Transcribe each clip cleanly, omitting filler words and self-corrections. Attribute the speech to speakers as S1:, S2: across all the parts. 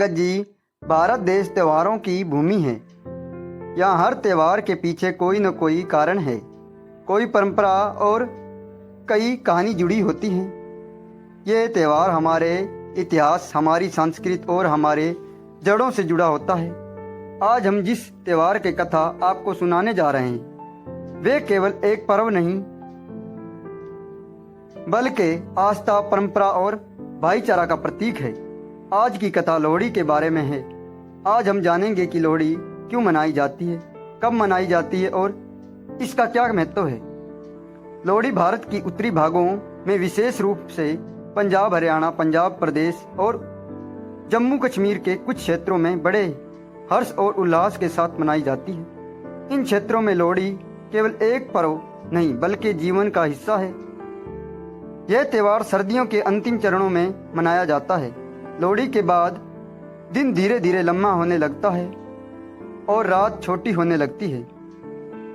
S1: पंकज जी, भारत देश त्योहारों की भूमि है। यहाँ हर त्योहार के पीछे कोई न कोई कारण है, कोई परंपरा और कई कहानी जुड़ी होती हैं। ये त्योहार हमारे इतिहास, हमारी संस्कृति और हमारे जड़ों से जुड़ा होता है। आज हम जिस त्योहार की कथा आपको सुनाने जा रहे हैं, वे केवल एक पर्व नहीं बल्कि आस्था, परंपरा और भाईचारा का प्रतीक है। आज की कथा लोहड़ी के बारे में है। आज हम जानेंगे कि लोहड़ी क्यों मनाई जाती है, कब मनाई जाती है और इसका क्या महत्व है। लोहड़ी भारत की उत्तरी भागों में, विशेष रूप से पंजाब, हरियाणा, पंजाब प्रदेश और जम्मू कश्मीर के कुछ क्षेत्रों में बड़े हर्ष और उल्लास के साथ मनाई जाती है। इन क्षेत्रों में लोहड़ी केवल एक पर्व नहीं बल्कि जीवन का हिस्सा है। यह त्योहार सर्दियों के अंतिम चरणों में मनाया जाता है। लोहड़ी के बाद दिन धीरे धीरे लंबा होने लगता है और रात छोटी होने लगती है।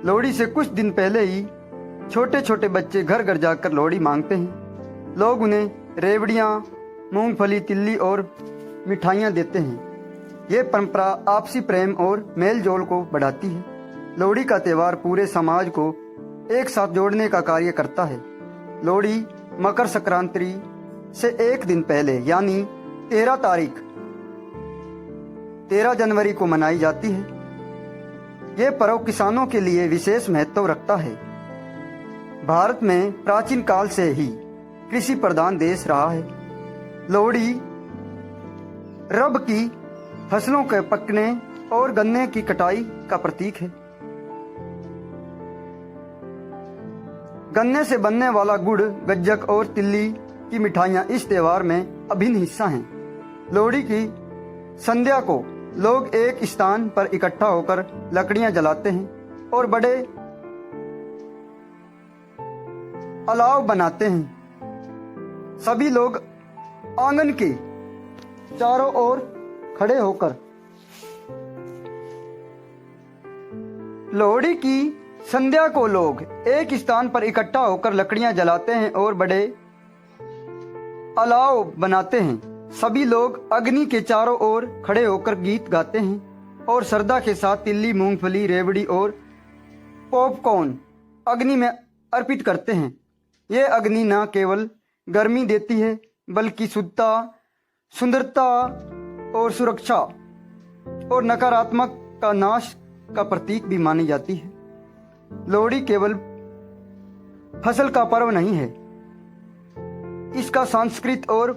S1: लोहड़ी से कुछ दिन पहले ही छोटे छोटे बच्चे घर घर जाकर लोहड़ी मांगते हैं। लोग उन्हें रेवड़ियाँ, मूंगफली, तिल्ली और मिठाइयाँ देते हैं। ये परंपरा आपसी प्रेम और मेल जोल को बढ़ाती है। लोहड़ी का त्यौहार पूरे समाज को एक साथ जोड़ने का कार्य करता है। लोहड़ी मकर संक्रांति से एक दिन पहले यानी 13 जनवरी को मनाई जाती है। यह पर्व किसानों के लिए विशेष महत्व रखता है। भारत में प्राचीन काल से ही कृषि प्रधान देश रहा है। लोहड़ी रब की फसलों के पकने और गन्ने की कटाई का प्रतीक है। गन्ने से बनने वाला गुड़, गज्जक और तिल्ली की मिठाइयाँ इस त्योहार में अभिन्न हिस्सा हैं। लोहड़ी की संध्या को लोग एक स्थान पर इकट्ठा होकर लकड़ियां जलाते हैं और बड़े अलाव बनाते हैं। सभी लोग आंगन के चारों ओर खड़े होकर लोहड़ी की संध्या को लोग एक स्थान पर इकट्ठा होकर लकड़ियां जलाते हैं और बड़े अलाव बनाते हैं। सभी लोग अग्नि के चारों ओर खड़े होकर गीत गाते हैं और श्रद्धा के साथ तिल्ली, मूंगफली, रेवड़ी और पॉपकॉर्न अग्नि में अर्पित करते हैं। ये अग्नि न केवल गर्मी देती है बल्कि शुद्धता, सुंदरता और सुरक्षा और नकारात्मक का नाश का प्रतीक भी मानी जाती है। लोहड़ी केवल फसल का पर्व नहीं है, इसका सांस्कृतिक और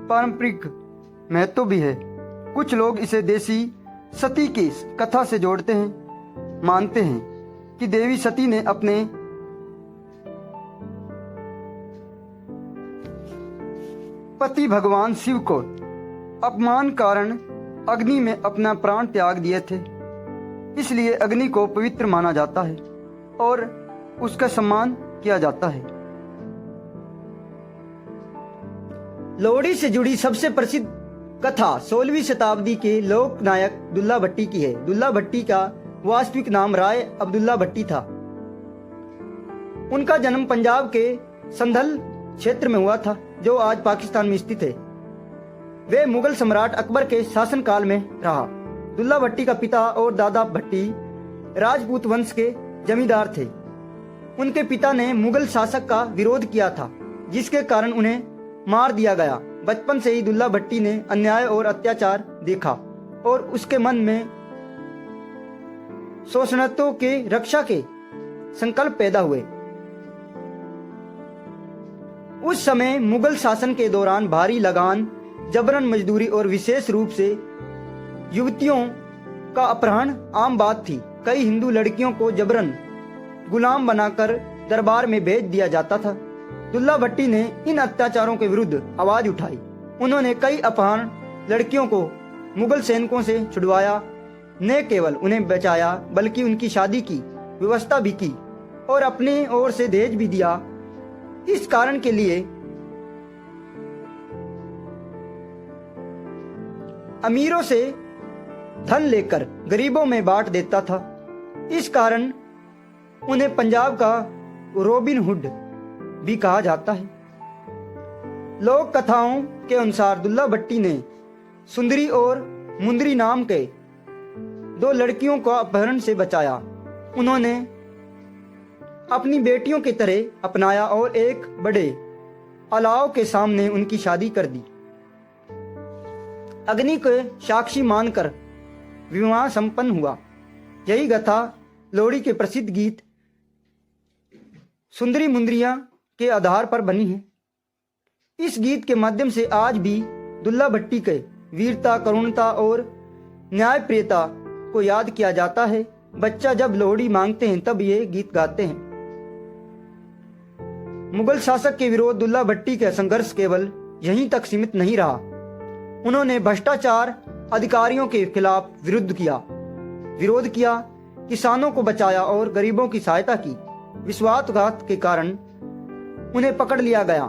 S1: पारंपरिक महत्व भी है। कुछ लोग इसे देवी सती की कथा से जोड़ते हैं। मानते हैं कि देवी सती ने अपने पति भगवान शिव को अपमान कारण अग्नि में अपना प्राण त्याग दिए थे। इसलिए अग्नि को पवित्र माना जाता है और उसका सम्मान किया जाता है। लोहड़ी से जुड़ी सबसे प्रसिद्ध कथा 16वीं शताब्दी के लोक नायक दुल्ला भट्टी की है। दुल्ला भट्टी का वास्तविक नाम राय अब्दुल्ला भट्टी था। उनका जन्म पंजाब के संधल क्षेत्र में हुआ था, जो आज पाकिस्तान में स्थित है। वे मुगल सम्राट अकबर के शासनकाल में रहा। दुल्ला भट्टी का पिता और दादा भट्टी राजपूत वंश के जमींदार थे। उनके पिता ने मुगल शासक का विरोध किया था, जिसके कारण उन्हें मार दिया गया। बचपन से ही दुल्ला भट्टी ने अन्याय और अत्याचार देखा और उसके मन में शोषणों के रक्षा के संकल्प पैदा हुए। उस समय मुगल शासन के दौरान भारी लगान, जबरन मजदूरी और विशेष रूप से युवतियों का अपहरण आम बात थी। कई हिंदू लड़कियों को जबरन गुलाम बनाकर दरबार में भेज दिया जाता था। दुल्ला भट्टी ने इन अत्याचारों के विरुद्ध आवाज उठाई। उन्होंने कई अपहरण लड़कियों को मुगल सैनिकों से छुड़वाया। न केवल उन्हें बचाया बल्कि उनकी शादी की व्यवस्था भी की और अपने ओर से दहेज भी दिया। इस कारण के लिए अमीरों से धन लेकर गरीबों में बांट देता था। इस कारण उन्हें पंजाब का रॉबिन हुड भी कहा जाता है। लोक कथाओं के अनुसार दुल्ला भट्टी ने सुंदरी और मुंदरी नाम के दो लड़कियों को अपहरण से बचाया। उन्होंने अपनी बेटियों की तरह अपनाया और एक बड़े अलाव के सामने उनकी शादी कर दी। अग्नि के साक्षी मानकर विवाह संपन्न हुआ। यही गाथा लोहड़ी के प्रसिद्ध गीत सुंदरी मुंदरियां के आधार पर बनी है। इस गीत के माध्यम से आज भी दुल्ला भट्टी के वीरता, करुणता और न्यायप्रियता को याद किया जाता है। बच्चा जब लोहड़ी मांगते हैं तब ये गीत गाते हैं। मुगल शासक के विरोध दुल्ला भट्टी का संघर्ष केवल यहीं तक सीमित नहीं रहा। उन्होंने भ्रष्टाचार अधिकारियों के खिलाफ विरोध किया, किसानों को बचाया और गरीबों की सहायता की। विश्वासघात के कारण उन्हें पकड़ लिया गया,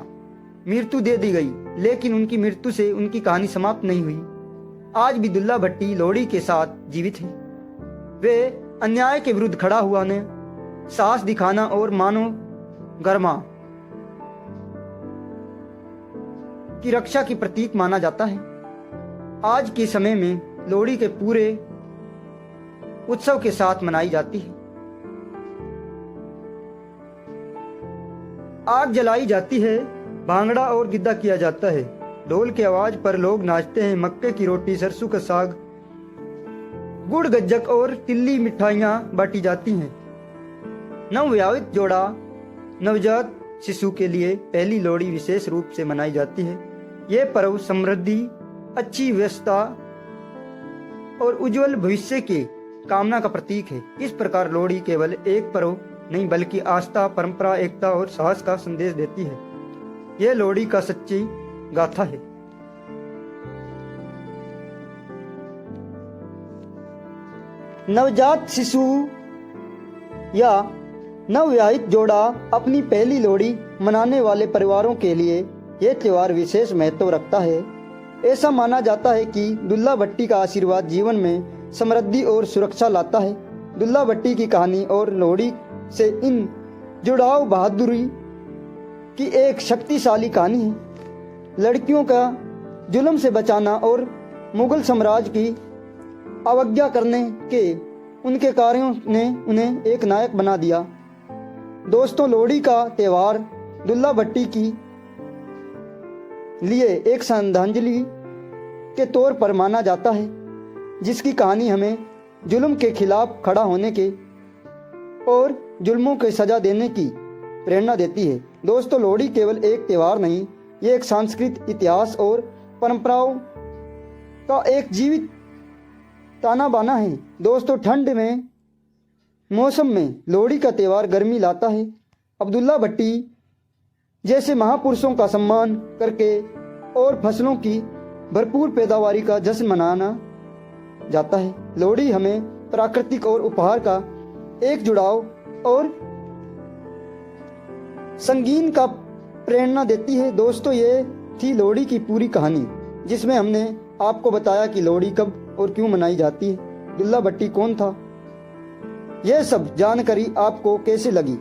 S1: मृत्यु दे दी गई, लेकिन उनकी मृत्यु से उनकी कहानी समाप्त नहीं हुई। आज भी दुल्ला भट्टी लोहड़ी के साथ जीवित है। वे अन्याय के विरुद्ध खड़ा हुआ ने साहस दिखाना और मानव गर्मा की रक्षा की प्रतीक माना जाता है। आज के समय में लोहड़ी के पूरे उत्सव के साथ मनाई जाती है। आग जलाई जाती है, भांगड़ा और गिद्दा किया जाता है। ढोल की आवाज पर लोग नाचते हैं। मक्के की रोटी, सरसों का साग, गुड़ गज्जक और तिल्ली मिठाइयां बांटी जाती हैं। नवविवाहित जोड़ा नवजात शिशु के लिए पहली लोहड़ी विशेष रूप से मनाई जाती है। ये पर्व समृद्धि, अच्छी व्यवस्था और उज्जवल भविष्य के कामना का प्रतीक है। इस प्रकार लोहड़ी केवल एक पर्व नहीं बल्कि आस्था, परंपरा, एकता और साहस का संदेश देती है। यह लोहड़ी का सच्ची गाथा है। नवजात शिशु या नवविवाहित जोड़ा अपनी पहली लोहड़ी मनाने वाले परिवारों के लिए यह त्योहार विशेष महत्व रखता है। ऐसा माना जाता है कि दुल्ला भट्टी का आशीर्वाद जीवन में समृद्धि और सुरक्षा लाता है। दुल्ला भट्टी की कहानी और लोहड़ी से इन जुड़ाव बहादुरी की एक शक्तिशाली कहानी है। लड़कियों का जुल्म से बचाना और मुगल साम्राज्य की अवज्ञा करने के उनके कार्यों ने उन्हें एक नायक बना दिया। दोस्तों, लोहड़ी का त्यौहार दुल्ला भट्टी की लिए एक श्रद्धांजलि के तौर पर माना जाता है, जिसकी कहानी हमें जुल्म के खिलाफ खड़ा होने के और जुल्मों को सजा देने की प्रेरणा देती है। दोस्तों, लोहड़ी केवल एक त्यौहार नहीं, ये एक सांस्कृतिक इतिहास और परंपराओं का एक जीवित ताना बाना है। दोस्तों, ठंड में मौसम में लोहड़ी का त्यौहार गर्मी लाता है। अब्दुल्ला भट्टी जैसे महापुरुषों का सम्मान करके और फसलों की भरपूर पैदावारी का जश्न मनाना जाता है। लोहड़ी हमें प्राकृतिक और उपहार का एक जुड़ाव और संगीन का प्रेरणा देती है। दोस्तों, ये थी लोहड़ी की पूरी कहानी, जिसमें हमने आपको बताया कि लोहड़ी कब और क्यों मनाई जाती है, दुल्ला भट्टी कौन था। यह सब जानकारी आपको कैसे लगी?